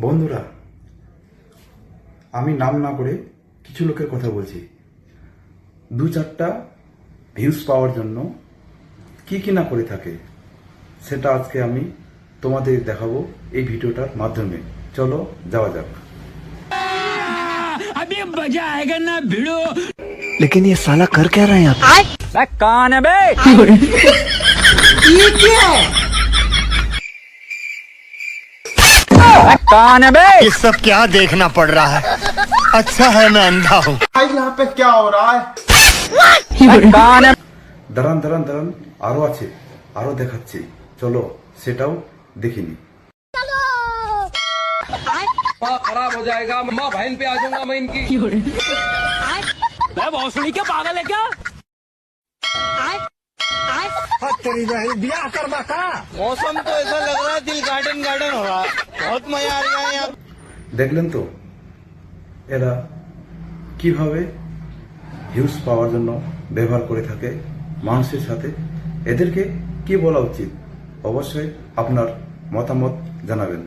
বন্ধুরা, আমি নাম না করে কিছু লোকের কথা বলছি। দু চারটা ভিউজ পাওয়ার জন্য কি না করে থাকে, সেটা আজকে আমি তোমাদের দেখাবো এই ভিডিওটার মাধ্যমে। চলো যাওয়া যাক। अभी मजा आएगा ना भिड़ो। लेकिन ये साला कर क्या रहा है यहाँ पे? कौन है बे? ये क्या है? कौन है बे? ये सब क्या देखना पड़ रहा है? अच्छा है मैं अंधा हूँ। यहाँ पे क्या हो रहा है? कौन है? দাঁড়ান দাঁড়ান দাঁড়ান, আরো আছে, আরো দেখাচ্ছি। চলো সেটাও দেখিনি। खराब हो जाएगा, माँ बहन पे आ जाऊंगा मैं इनकी। भोसड़ी क्या पागल है क्या? मौसम तो ऐसा लग रहा है दिल गार्डन गार्डन हो रहा है। बहुत मजा आ रहा है यार। দেখলেন তো এরা কিভাবে ভিউজ পাওয়ার জন্য ব্যবহার করে থাকে মানুষের সাথে। এদেরকে কি বলা উচিত? অবশ্যই আপনার মতামত জানাবেন।